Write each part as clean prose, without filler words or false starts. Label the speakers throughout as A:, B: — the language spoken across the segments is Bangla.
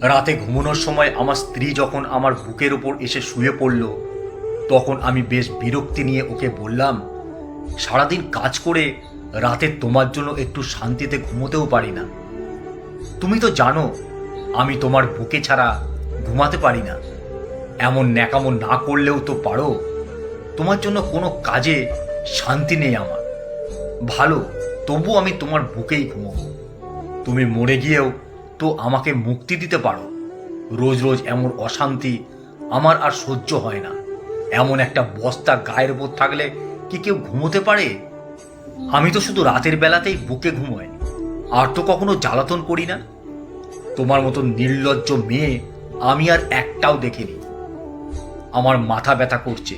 A: রাতে ঘুমানোর সময় আমার স্ত্রী যখন আমার বুকের ওপর এসে শুয়ে পড়ল, তখন আমি বেশ বিরক্তি নিয়ে ওকে বললাম, সারাদিন কাজ করে রাতে তোমার জন্য একটু শান্তিতে ঘুমোতেও পারি না। তুমি তো জানো আমি তোমার বুকে ছাড়া ঘুমাতে পারি না। এমন ন্যাকামো না করলেও তো পারো। তোমার জন্য কোনো কাজে শান্তি নেই আমার। ভালো, তবু আমি তোমার বুকেই ঘুমোবো। তুমি মরে গিয়েও তো আমাকে মুক্তি দিতে পারো। রোজ রোজ এমন অশান্তি আমার আর সহ্য হয় না। এমন একটা বস্তা গায়ের ওপর থাকলে কি কেউ ঘুমোতে পারে? আমি তো শুধু রাতের বেলাতেই বুকে ঘুমোই, আর তো কখনো জ্বালাতন করি না। তোমার মতো নির্লজ্জ মেয়ে আমি আর একটাও দেখিনি। আমার মাথা ব্যথা করছে,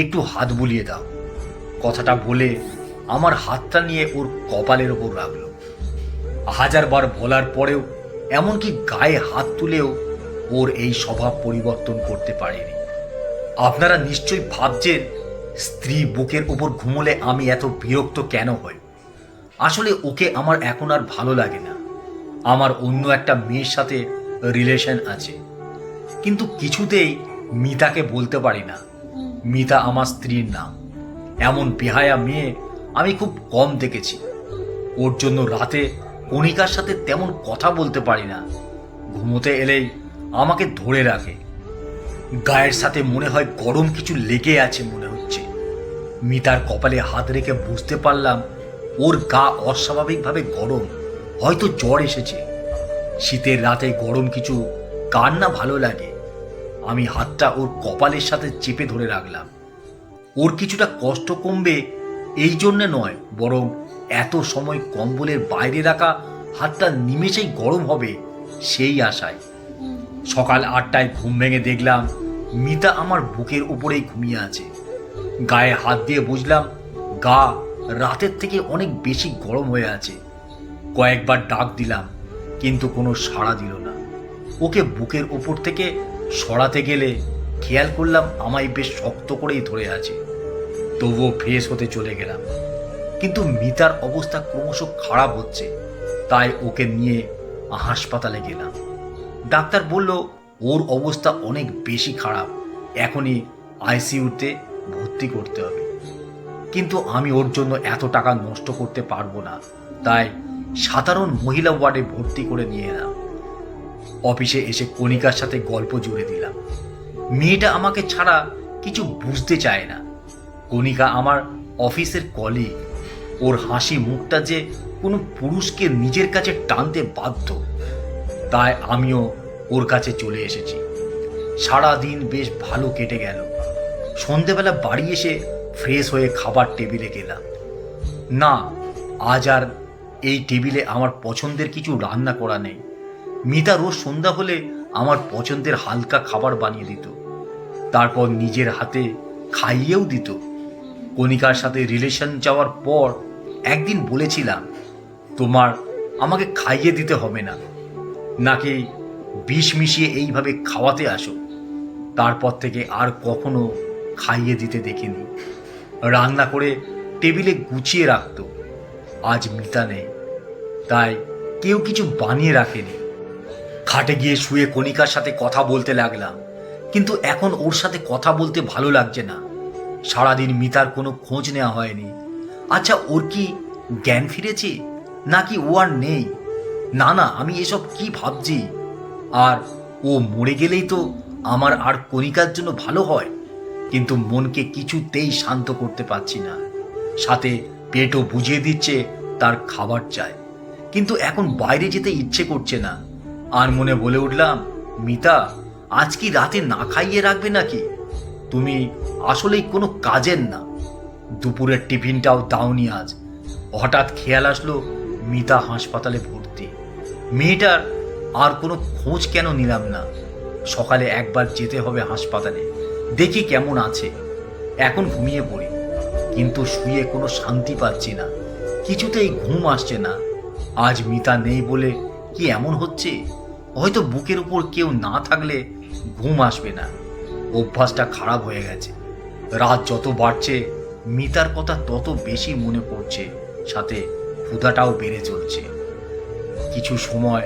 A: একটু হাত বুলিয়ে দাও। কথাটা বলে আমার হাতটা নিয়ে ওর কপালের ওপর রাখলো। হাজারবার বলার পরেও, এমনকি গায়ে হাত তুলেও ওর এই স্বভাব পরিবর্তন করতে পারেনি। আপনারা নিশ্চয়ই ভাবছেন স্ত্রী বুকের ওপর ঘুমোলে আমি এত বিরক্ত কেন হই। আসলে ওকে আমার এখন আর ভালো লাগে না। আমার অন্য একটা মেয়ের সাথে রিলেশন আছে, কিন্তু কিছুতেই মিতাকে বলতে পারি না। মিতা আমার স্ত্রীর নাম। এমন বেহায়া মেয়ে আমি খুব কম দেখেছি। ওর জন্য রাতে কণিকার সাথে তেমন কথা বলতে পারি না। ঘুমোতে এলেই আমাকে ধরে রাখে। গায়ের সাথে মনে হয় গরম কিছু লেগে আছে মনে হচ্ছে। মিতার কপালে হাত রেখে বুঝতে পারলাম ওর গা অস্বাভাবিকভাবে গরম, হয়তো জ্বর এসেছে। শীতের রাতে গরম কিছু কার না ভালো লাগে। আমি হাতটা ওর কপালের সাথে চেপে ধরে রাখলাম। ওর কিছুটা কষ্ট কমবে এই জন্যে নয়, বরং এত সময় কম্বলের বাইরে রাখা হাতটা নিমেষেই গরম হবে সেই আশায়। সকাল 8টায় ঘুম ভেঙে দেখলাম মিতা আমার বুকের উপরেই ঘুমিয়ে আছে। গায়ে হাত দিয়ে বুঝলাম গা রাতের থেকে অনেক বেশি গরম হয়ে আছে। কয়েকবার ডাক দিলাম, কিন্তু কোনো সাড়া দিল না। ওকে বুকের ওপর থেকে সরাতে গেলে খেয়াল করলাম আমায় বেশ শক্ত করেই ধরে আছে। তবুও ফ্রেশ হতে চলে গেলাম, কিন্তু মিতার অবস্থা ক্রমশ খারাপ হচ্ছে। তাই ওকে নিয়ে হাসপাতালে গেলাম। ডাক্তার বলল ওর অবস্থা অনেক বেশি খারাপ, এখনই আইসিইউতে ভর্তি করতে হবে। কিন্তু আমি ওর জন্য এত টাকা নষ্ট করতে পারবো না, তাই সাধারণ মহিলা ওয়ার্ডে ভর্তি করে নিয়ে এলাম। অফিসে এসে কণিকার সাথে গল্প জুড়ে দিলাম। মেয়েটা আমাকে ছাড়া কিছু বুঝতে চায় না। কণিকা আমার অফিসের কলিগ। ওর হাসি মুখটা যে কোনো পুরুষকে নিজের কাছে টানতে বাধ্য। তাই আমিও ওর কাছে চলে এসেছি। সারা দিন বেশ ভালো কেটে গেল। সন্ধেবেলা বাড়ি এসে ফ্রেশ হয়ে খাবার টেবিলে গেলাম। না, আজ আর এই টেবিলে আমার পছন্দের কিছু রান্না করা নেই। মিতা রোজ সন্ধ্যা হলে আমার পছন্দের হালকা খাবার বানিয়ে দিত, তারপর নিজের হাতে খাইয়েও দিত। কণিকার সাথে রিলেশন যাওয়ার পর একদিন বলেছিলাম, তোমার আমাকে খাইয়ে দিতে হবে না, নাকি বিষ মিশিয়ে এইভাবে খাওয়াতে আসো। তারপর থেকে আর কখনো খাইয়ে দিতে দেখিনি। রান্না করে টেবিলে গুছিয়ে রাখতো। আজ মিতা নেই, তাই কেউ কিছু বানিয়ে রাখেনি। খাটে গিয়ে শুয়ে কণিকার সাথে কথা বলতে লাগলাম, কিন্তু এখন ওর সাথে কথা বলতে ভালো লাগছে না। সারাদিন মিতার কোনো খোঁজ নেওয়া হয়নি। আচ্ছা, ওর কি জ্ঞান ফিরেছে, নাকি ও আর নেই? না না, আমি এসব কি ভাবছি। আর ও মরে গেলেই তো আমার আর কণিকার জন্য ভালো হয়, কিন্তু মনকে কিছুতেই শান্ত করতে পারছি না। সাথে পেটও বুঝিয়ে দিচ্ছে তার খাবার চাই, কিন্তু এখন বাইরে যেতে ইচ্ছে করছে না। আর মনে বলে উঠলাম, মিতা, আজ কি রাতে না খাইয়ে রাখবে নাকি? তুমি আসলেই কোনো কাজের না। দুপুরের টিফিনটাও দাওনি আজ। হঠাৎ খেয়াল আসলো মিতা হাসপাতালে ভর্তি। মেয়েটার আর কোনো খোঁজ কেন নিলাম না? সকালে একবার যেতে হবে হাসপাতালে, দেখি কেমন আছে। এখন ঘুমিয়ে পড়ি, কিন্তু শুয়ে কোনো শান্তি পাচ্ছি না। কিছুতেই ঘুম আসছে না। আজ মিতা নেই বলে কি এমন হচ্ছে? হয়তো বুকের উপর কেউ না থাকলে ঘুম আসবে না। অভ্যাসটা খারাপ হয়ে গেছে। রাত যত বাড়ছে মিতার কথা তত বেশি মনে পড়ছে, সাথে ক্ষুধাটাও বেড়ে চলছে। কিছু সময়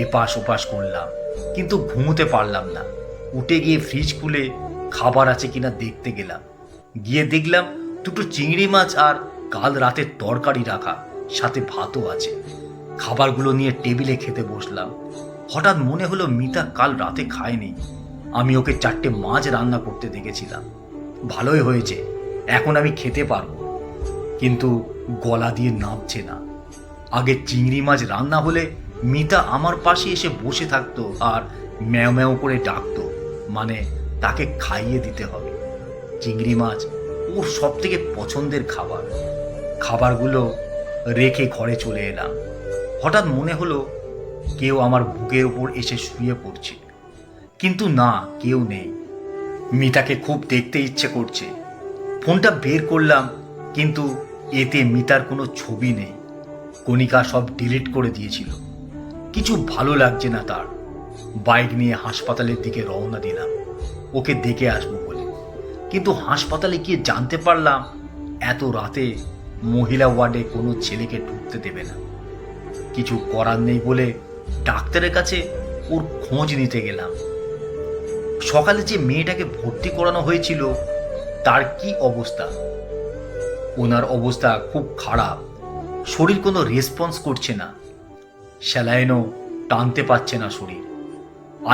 A: এপাশ ওপাশ করলাম, কিন্তু ঘুমোতে পারলাম না। উঠে গিয়ে ফ্রিজ খুলে খাবার আছে কিনা দেখতে গেলাম। গিয়ে দেখলাম দুটো চিংড়ি মাছ আর কাল রাতের তরকারি রাখা, সাথে ভাতও আছে। খাবারগুলো নিয়ে টেবিলে খেতে বসলাম। হঠাৎ মনে হলো মিতা কাল রাতে খায়নি। আমি ওকে 4টে মাছ রান্না করতে দেখেছিলাম। ভালোই হয়েছে, এখন আমি খেতে পারবো। কিন্তু গলা দিয়ে নামছে না। আগে চিংড়ি মাছ রান্না হলে মিতা আমার পাশে এসে বসে থাকতো আর ম্যাও ম্যাও করে ডাকতো, মানে তাকে খাইয়ে দিতে হবে। চিংড়ি মাছ ওর সব থেকে পছন্দের খাবার। খাবারগুলো রেখে ঘরে চলে এলাম। হঠাৎ মনে হলো কেউ আমার বুকের ওপর এসে শুয়ে পড়ছে, কিন্তু না, কেউ নেই। মিতাকে খুব দেখতে ইচ্ছে করছে। ফোনটা বের করলাম, কিন্তু এতে মিতার কোনো ছবি নেই। কণিকা সব ডিলিট করে দিয়েছিল। কিছু ভালো লাগছে না তার। বাইক নিয়ে হাসপাতালের দিকে রওনা দিলাম ওকে দেখে আসবো বলে। কিন্তু হাসপাতালে গিয়ে জানতে পারলাম এত রাতে মহিলা ওয়ার্ডে কোনো ছেলেকে ঢুকতে দেবে না। কিছু করার নেই বলে ডাক্তারের কাছে ওর খোঁজ নিতে গেলাম। সকালে যে মেয়েটাকে ভর্তি করানো হয়েছিল তার কি অবস্থা? ওনার অবস্থা খুব খারাপ। শরীর কোনো রেসপন্স করছে না। স্যালাইনও টানতে পারছে না শরীর।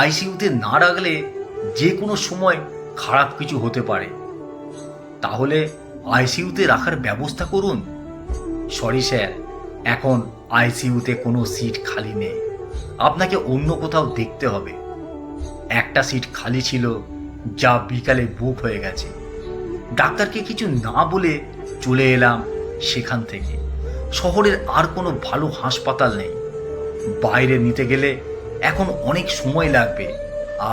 A: আইসিইউতে না রাখলে যে কোনো সময় খারাপ কিছু হতে পারে। তাহলে আইসিইউতে রাখার ব্যবস্থা করুন। সরি স্যার, এখন আইসিইউতে কোনো সিট খালি নেই। আপনাকে অন্য কোথাও দেখতে হবে। একটা সিট খালি ছিল, যা বিকালে বুক হয়ে গেছে। ডাক্তারকে কিছু না বলে চলে এলাম সেখান থেকে। শহরের আর কোনো ভালো হাসপাতাল নেই। বাইরে নিতে গেলে এখন অনেক সময় লাগবে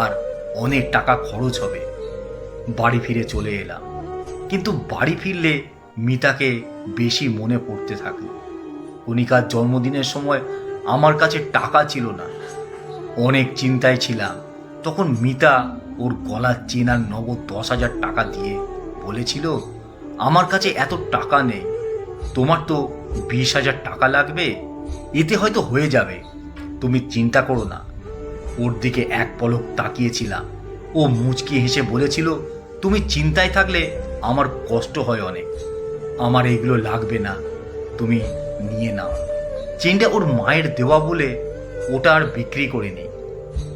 A: আর অনেক টাকা খরচ হবে। বাড়ি ফিরে চলে এলাম, কিন্তু বাড়ি ফিরলে মিতাকে বেশি মনে পড়তে থাকলো। কণিকার জন্মদিনের সময় আমার কাছে টাকা ছিল না। অনেক চিন্তায় ছিলাম। তখন মিতা ওর গলার চেন আর নগদ 10,000 টাকা দিয়ে বলেছিল, আমার কাছে এত টাকা নেই, তোমার তো 20,000 টাকা লাগবে, এতে হয়তো হয়ে যাবে, তুমি চিন্তা করো না। ওর দিকে এক পলক তাকিয়েছিলাম। ও মুচকি হেসে বলেছিল, তুমি চিন্তায় থাকলে আমার কষ্ট হয় অনেক। আমার এগুলো লাগবে না, তুমি নিয়ে নাও। চেনটা ওর মায়ের দেওয়া বলে ওটা আর বিক্রি করিনি,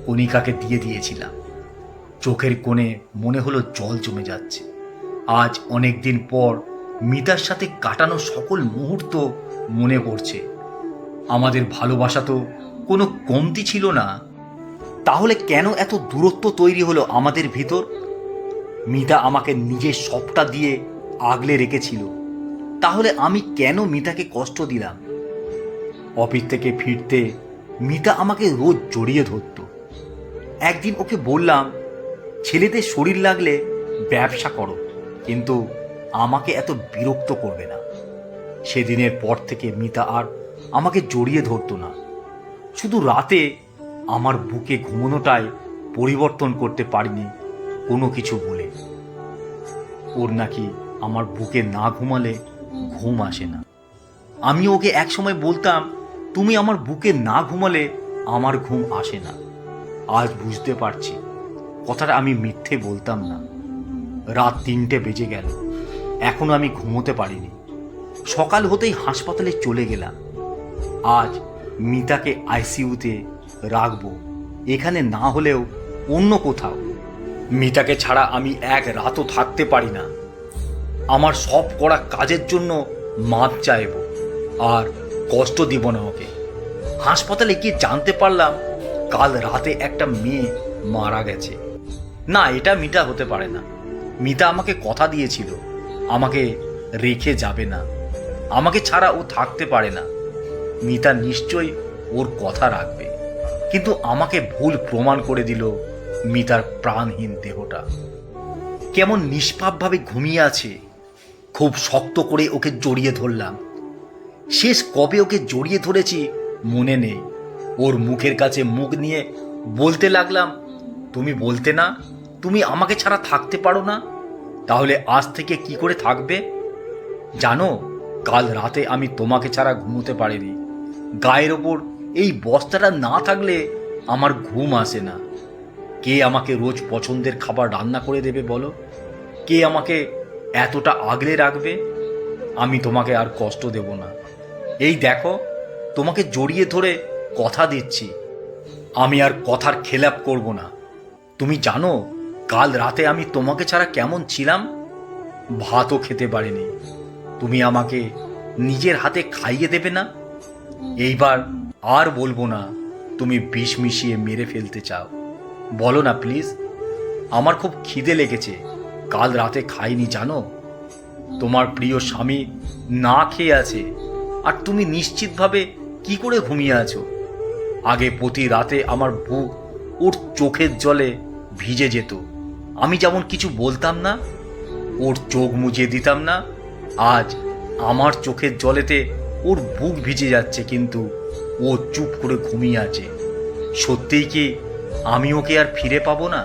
A: কণিকাকে দিয়ে দিয়েছিলাম। চোখের কোণে মনে হলো জল জমে যাচ্ছে। আজ অনেক দিন পর মিতার সাথে কাটানো সকল মুহূর্ত মনে পড়ছে। আমাদের ভালোবাসা তো কোনো কমতি ছিল না। তাহলে কেন এত দূরত্ব তৈরি হলো আমাদের ভিতর? মিতা আমাকে নিজের সবটা দিয়ে আগলে রেখেছিল, তাহলে আমি কেন মিতাকে কষ্ট দিলাম? অফিস থেকে ফিরতে মিতা আমাকে রোজ জড়িয়ে ধরত। একদিন ওকে বললাম, ছেলেদের শরীর লাগলে ব্যবসা করো, কিন্তু আমাকে এত বিরক্ত করবে না। সেদিনের পর থেকে মিতা আর আমাকে জড়িয়ে ধরতো না। শুধু রাতে আমার বুকে ঘুমানোটাই পরিবর্তন করতে পারিনি কোনো কিছু বলে। ওর নাকি আমার বুকে না ঘুমালে ঘুম আসে না। আমি ওকে একসময় বলতাম, তুমি আমার বুকে না ঘুমালে আমার ঘুম আসে না। আজ বুঝতে পারছি কথাটা আমি মিথ্যে বলতাম না। রাত 3টে বেজে গেল, এখনো আমি ঘুমোতে পারিনি। সকাল হতেই হাসপাতালে চলে গেলাম। আজ মিতাকে আইসিইউতে রাখবো, এখানে না হলেও অন্য কোথাও। মিতাকে ছাড়া আমি এক রাতও থাকতে পারি না। আমার সব করা কাজের জন্য মাপ চাইব আর কষ্ট দিব না ওকে। হাসপাতালে গিয়ে জানতে পারলাম কাল রাতে একটা মেয়ে মারা গেছে। না, এটা মিতা হতে পারে না। মিতা আমাকে কথা দিয়েছিল আমাকে রেখে যাবে না, আমাকে ছাড়া ও থাকতে পারে না। মিতা নিশ্চয়ই ওর কথা রাখবে, কিন্তু আমাকে ভুল প্রমাণ করে দিল মিতার প্রাণহীন দেহটা। কেমন নিষ্পাপভাবে ঘুমিয়ে আছে। খুব শক্ত করে ওকে জড়িয়ে ধরলাম। শেষ কবে ওকে জড়িয়ে ধরেছি মনে নেই। ওর মুখের কাছে মুখ নিয়ে বলতে লাগলাম, তুমি বলতে না তুমি আমাকে ছাড়া থাকতে পারো না, তাহলে আজ থেকে কি করে থাকবে? জানো, কাল রাতে আমি তোমাকে ছাড়া ঘুমোতে পারিনি। গায়ের ওপর এই বস্তাটা না থাকলে আমার ঘুম আসে না। কে আমাকে রোজ পছন্দের খাবার রান্না করে দেবে বলো? কে আমাকে এতটা আগলে রাখবে? আমি তোমাকে আর কষ্ট দেব না। এই দেখো, তোমাকে জড়িয়ে ধরে কথা দিচ্ছি, আমি আর কথার খেলাপ করব না। তুমি জানো কাল রাতে আমি তোমাকে ছাড়া কেমন ছিলাম? ভাতও খেতে পারিনি। তুমি আমাকে নিজের হাতে খাইয়ে দেবে না? এইবার আর বলবো না তুমি বিষ মিশিয়ে মেরে ফেলতে চাও। বলো না প্লিজ। আমার খুব খিদে লেগেছে, কাল রাতে খাইনি জানো। তোমার প্রিয় স্বামী না খেয়ে আছে, আর তুমি নিশ্চিতভাবে কি করে ঘুমিয়ে আছো? আগে প্রতি রাতে আমার বুক ওর চোখের জলে ভিজে যেত। আমি যেমন কিছু বলতাম না, ওর চোখ মুজিয়ে দিতাম না। আজ আমার চোখের জলেতে ওর বুক ভিজে যাচ্ছে, কিন্তু ও চুপ করে ঘুমিয়ে আছে। সত্যিই কি আমি ওকে আর ফিরে পাবো না?